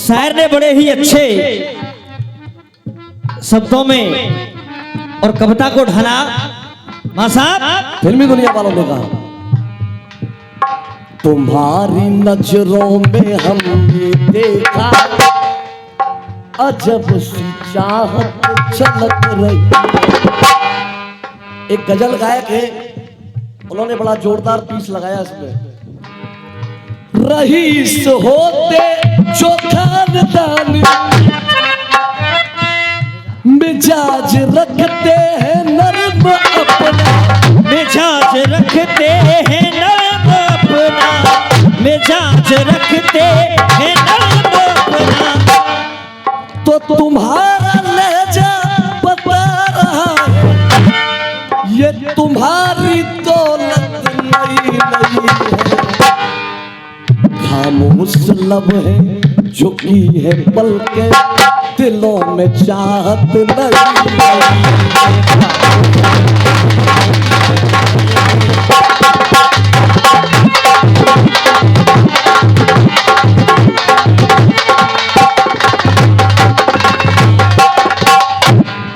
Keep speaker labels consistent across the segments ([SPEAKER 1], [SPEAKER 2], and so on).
[SPEAKER 1] शायर ने बड़े ही अच्छे शब्दों में और कविता को ढाला। मां साहब
[SPEAKER 2] फिल्मी दुनिया वालों ने कहा, तुम्हारी नजरों में हमने देखा अजब सी चाहत छलक रही। एक गजल गायक है, उन्होंने बड़ा जोरदार पीस लगाया इसमें। रईस होते जो खानदान मिजाज रखते हैं नर्म अपना,
[SPEAKER 1] मिजाज रखते हैं नर्म अपना, मिजाज रखते हैं नर्म अपना।
[SPEAKER 2] तो तुम्हारा लहजा बता रहा है ये तुम्हारी दौलत नई नई है। खामोश लब है झुकी है पलके दिलों में चाहत नहीं।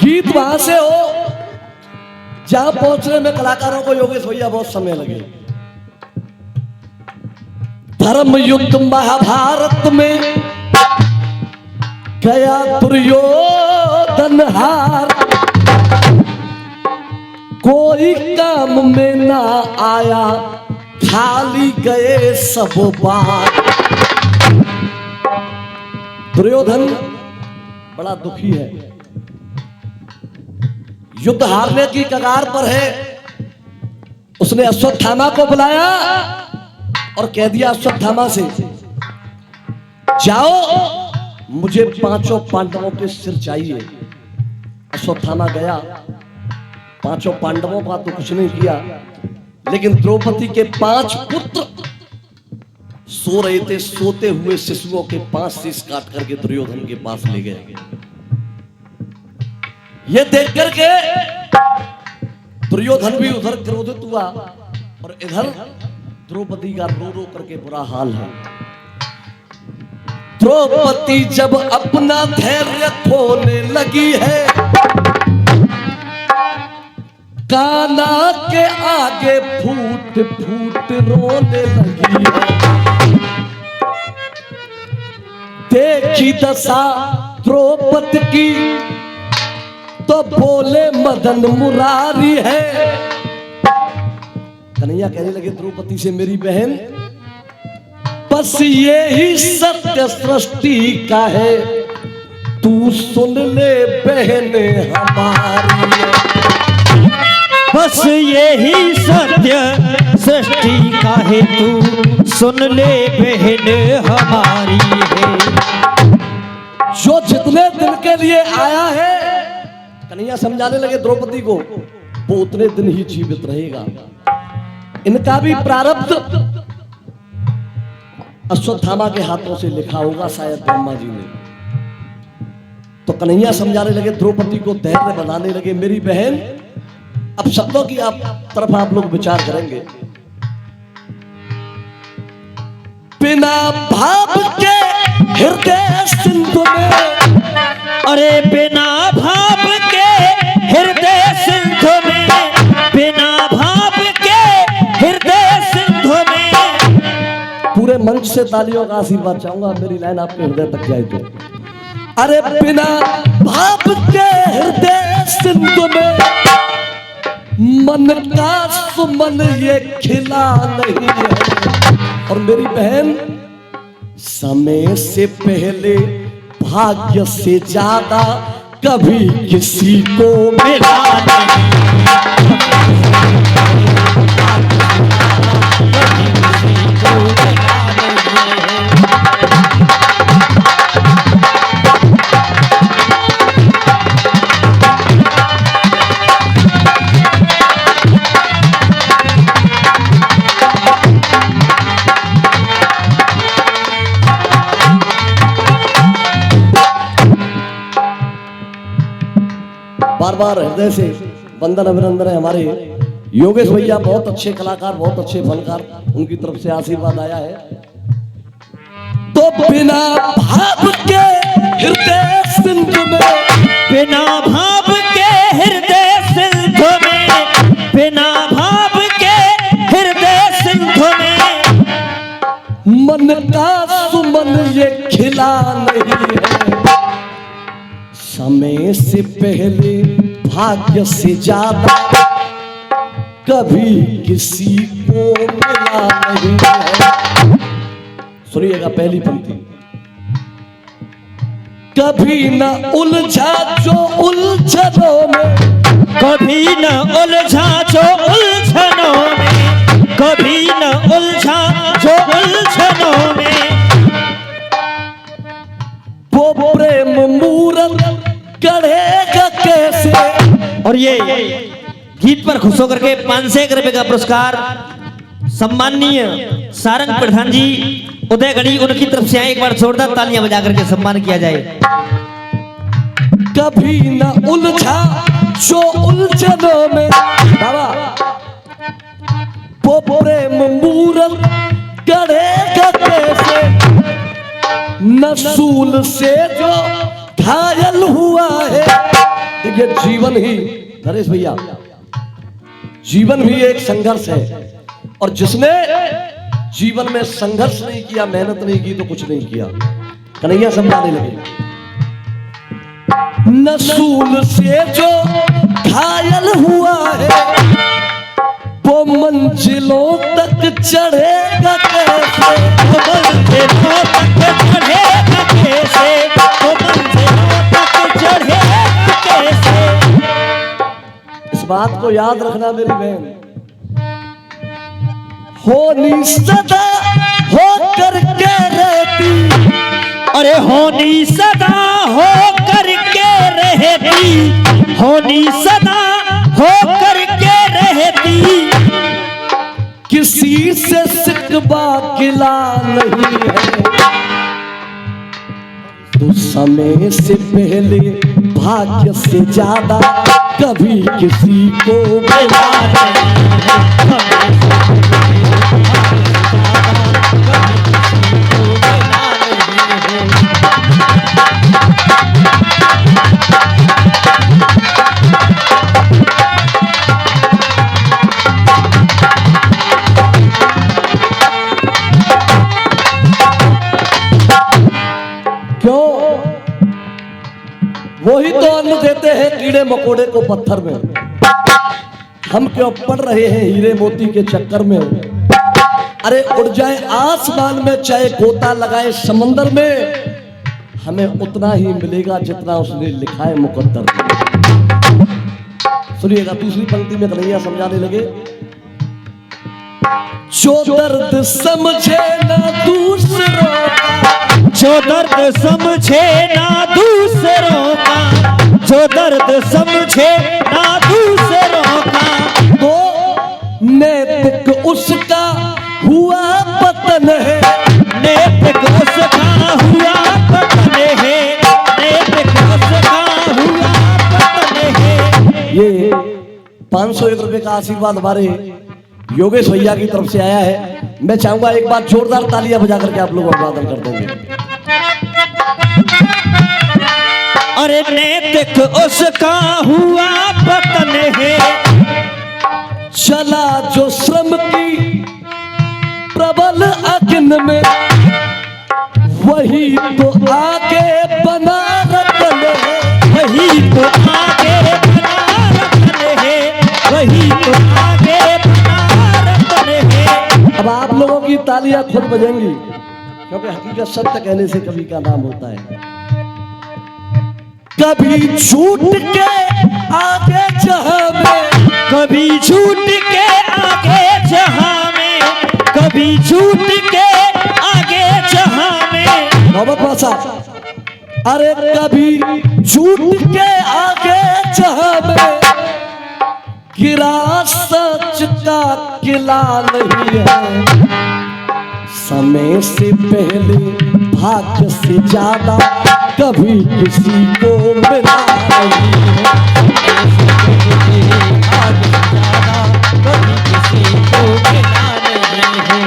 [SPEAKER 2] गीत वहां से हो जहां पहुंचने में कलाकारों को योगेश भैया बहुत समय लगे। धर्म युद्ध महाभारत में गया दुर्योधन हार, कोई काम में ना आया खाली गए सब बार। दुर्योधन बड़ा दुखी है, युद्ध हारने की कगार पर है। उसने अश्वत्थामा को बुलाया और कह दिया अश्वत्थामा से, जाओ मुझे 5 पांडवों के सिर चाहिए। अश्वत्थामा गया, 5 पांडवों का तो कुछ नहीं किया, लेकिन द्रौपदी के 5 पुत्र सो रहे थे। सोते हुए शिशुओं के 5 शीश काट करके दुर्योधन के पास ले गए। ये देख करके दुर्योधन भी उधर क्रोधित हुआ और इधर द्रौपदी का रो रो करके बुरा हाल है। द्रौपदी जब अपना धैर्य खोने लगी है, कान्हा के आगे फूट फूट रोने लगी है। देखी दशा द्रौपदी की तो बोले मदन मुरारी है। कन्हैया कहने लगे द्रौपदी से, मेरी बहन बस ये ही सत्य सृष्टि का है, तू सुन ले बहन हमारी।
[SPEAKER 1] बस यही सत्य सृष्टि का है, तू सुन ले बहन हमारी है।
[SPEAKER 2] जो जितने दिन के लिए आया है, कन्हैया समझाने लगे द्रौपदी को, वो उतने दिन ही जीवित रहेगा। इनका भी प्रारब्ध अश्वत्थामा के हाथों से लिखा होगा शायद ब्रह्मा जी ने। तो कन्हैया समझाने लगे द्रौपदी को, धैर्य बनाने लगे, मेरी बहन अब शब्दों की तरफ आप लोग विचार करेंगे। बिना भाव के हृदय सिंधु में,
[SPEAKER 1] अरे बिना भाव के हृदय सिंधु में, बिना भाव के हृदय सिंधु में।
[SPEAKER 2] पूरे मंच से तालियों का आशीर्वाद चाहूंगा, मेरी लाइन आपके हृदय तक जाए तो। अरे बिना भाव के हृदय सिंधु में मन का सुमन ये खिला नहीं है। और मेरी बहन समय से पहले भाग्य से ज्यादा कभी किसी को मिला नहीं। बार बार हृदय से वंदन अभिनंदन है। हमारे योगेश भैया बहुत अच्छे कलाकार, बहुत अच्छे फनकार, उनकी तरफ से आशीर्वाद आया है। तो बिना भाव के हृदय सिंधु में,
[SPEAKER 1] बिना भाव के हृदय सिंधु में, बिना भाव के हृदय सिंधु में,
[SPEAKER 2] मन का सुमन ये खिला नहीं है, समय से पहले भाग्य से ज्यादा कभी किसी को मिला नहीं है। सुनिएगा पहली पंक्ति, कभी न उलझा जो उलझनों में,
[SPEAKER 1] कभी न उलझा जो उलझनों में, कभी न उलझा जो उलझनों में,
[SPEAKER 2] वो प्रेम मूरत गढ़ेगा कैसे।
[SPEAKER 1] और ये गीत पर खुश होकर के 501 रुपए का पुरस्कार सम्माननीय सारंग प्रधान जी उदयगढ़ी, उनकी तरफ से एक बार जोरदार तालियां बजा करके सम्मान किया जाए।
[SPEAKER 2] कभी न उलझा जो उलझनों में, बाबा वो प्रेम मूरत गढ़ेगा कैसे, नसूल से जो घायल हुआ है। देखिए जीवन ही, नरेश भैया, जीवन भी एक संघर्ष है, और जिसने जीवन में संघर्ष नहीं किया, मेहनत नहीं की, तो कुछ नहीं किया। कन्हैया समझाने लगे, नसूल से जो घायल हुआ है, वो मंजिलों तक चढ़ेगा कैसे,
[SPEAKER 1] वो मंजिलों तक चढ़ेगा कैसे, वो मंजिलों तक चढ़ेगा कैसे।
[SPEAKER 2] इस बात को याद रखना मेरी बहन, होनी सदा हो करके रहती,
[SPEAKER 1] अरे होनी सदा हो करके रहती, होनी सदा हो करके रहती,
[SPEAKER 2] किसी से सिकवा गिला नहीं है, तो समय से पहले भाग्य से ज्यादा कभी किसी को मिला नहीं। क्यों? वही तो अन्न देते हैं कीड़े मकोड़े को पत्थर में, हम क्यों पड़ रहे हैं हीरे मोती के चक्कर में। अरे उड़ जाए आसमान में, चाहे गोता लगाए समंदर में, हमें उतना ही मिलेगा जितना उसने लिखा है मुकद्दर में। सुनिएगा दूसरी पंक्ति में कन्हैया समझाने लगे, जो दर्द समझे ना दूसरों का,
[SPEAKER 1] जो दर्द समझे ना दूसरों का, जो दर्द समझे ना दूसरों का,
[SPEAKER 2] तो नैतिक उसका हुआ पतन है,
[SPEAKER 1] नैतिक उसका हुआ पतन है, नैतिक उसका हुआ पतन है।
[SPEAKER 2] ये 501 रुपए का आशीर्वाद हमारे योगेश भैया की तरफ से आया है। मैं चाहूंगा एक बार जोरदार तालियां बजा करके आप लोग अभिवादन कर देंगे।
[SPEAKER 1] अरे नैतिक उसका हुआ पतन है,
[SPEAKER 2] चला जो श्रम की प्रबल अग्नि में, वही तो आगे बना रतन है,
[SPEAKER 1] वही तो आगे बना रतन है, वही तो आगे बना रतन है।
[SPEAKER 2] अब आप लोगों की तालियां खुद बजेंगी, क्योंकि हकीकत सत्य कहने से कवि का नाम होता है। कभी झूठ के आगे जहां में,
[SPEAKER 1] कभी झूठ के आगे जहां में, कभी झूठ के आगे जहां में,
[SPEAKER 2] मोहम्मद पासा, अरे कभी झूठ के आगे जहां में, गिरा सच का किला नहीं है, समय से पहले भाग्य से ज्यादा कभी किसी को मिला नहीं है,
[SPEAKER 1] भाग्य से ज्यादा कभी किसी को मिला नहीं है।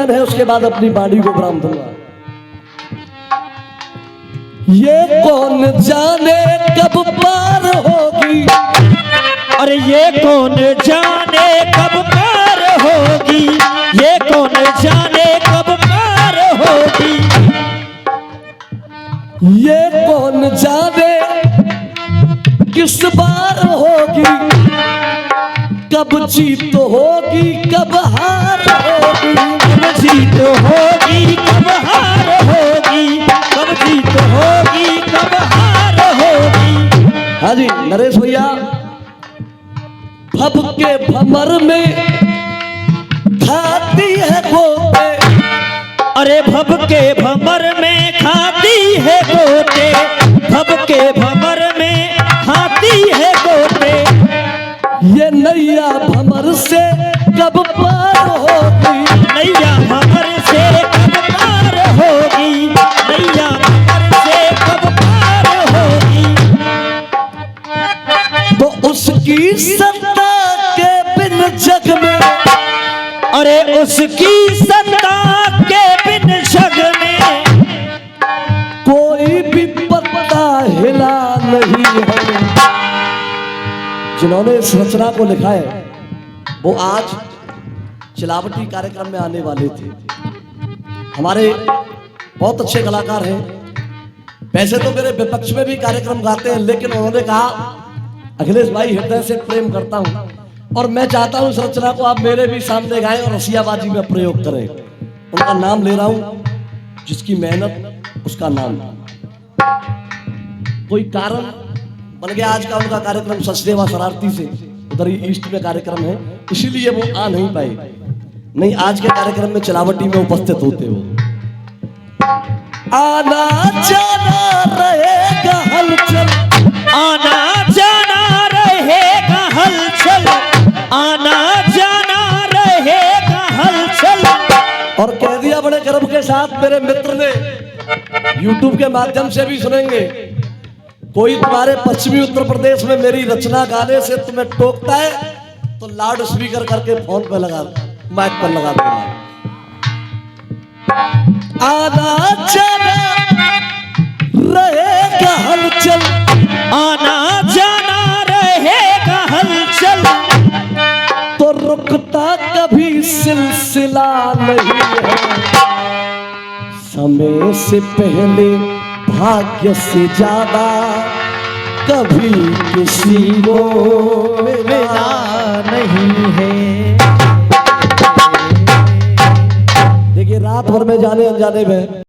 [SPEAKER 2] लाइन है, उसके बाद अपनी बाणी को विराम दूंगा। ये कौन जाने कब पार होगी,
[SPEAKER 1] अरे ये कौन जाने कब पार होगी, ये कौन जाने कब पार होगी,
[SPEAKER 2] ये कौन जाने किस बार होगी, कब जीत होगी कब हार होगी,
[SPEAKER 1] कब जीत होगी कब हार होगी, कब जीत होगी कब हार होगी।
[SPEAKER 2] हाँ जी नरेश भैया, भव के भमर में खाती है गोते,
[SPEAKER 1] अरे भव के भमर में खाती है गोते, भव के भमर में खाती है गोते,
[SPEAKER 2] ये नैया भमर से कब पार होगी,
[SPEAKER 1] नैया भमर से कब पार होगी, नैया भमर से कब पार होगी।
[SPEAKER 2] तो उसकी सत्ता के बिन जग में,
[SPEAKER 1] अरे उसकी सत्ता के बिन जग में
[SPEAKER 2] कोई भी पत्ता हिला नहीं है। जिन्होंने इस रचना को लिखा है वो आज चिलावटी कार्यक्रम में आने वाले थे। हमारे बहुत अच्छे कलाकार हैं, वैसे तो मेरे विपक्ष में भी कार्यक्रम गाते हैं, लेकिन उन्होंने कहा अखिलेश भाई हृदय से प्रेम करता हूं और मैं चाहता हूं इस रचना को आप मेरे भी सामने गाएं और रसियाबाजी में प्रयोग करें। उनका नाम ले रहा हूं, जिसकी मेहनत उसका नाम। कोई कारण बन गया आज का उनका कार्यक्रम सचदेवा शरारती से, उधर ही ईस्ट में कार्यक्रम है, इसीलिए वो आ नहीं पाए, नहीं आज के कार्यक्रम में चिलावटी में उपस्थित होते हो। आना जाना रहेगा हलचल,
[SPEAKER 1] आना जाना रहेगा हलचल, आना जाना रहेगा हलचल।
[SPEAKER 2] और कह दिया बड़े गर्व के साथ मेरे मित्र ने, YouTube के माध्यम से भी सुनेंगे, कोई तुम्हारे पश्चिमी उत्तर प्रदेश में मेरी रचना गाने से तुम्हें टोकता है तो लाउड स्पीकर करके फोन पे लगा, माइक पर लगा देना। आना जाना रहेगा हलचल,
[SPEAKER 1] आना जाना रहेगा हलचल,
[SPEAKER 2] तो रुकता कभी सिलसिला नहीं है। समय से पहले भाग्य से ज्यादा कभी किसी को मिला
[SPEAKER 1] नहीं है।
[SPEAKER 2] देखिए रात भर में जाने अनजाने में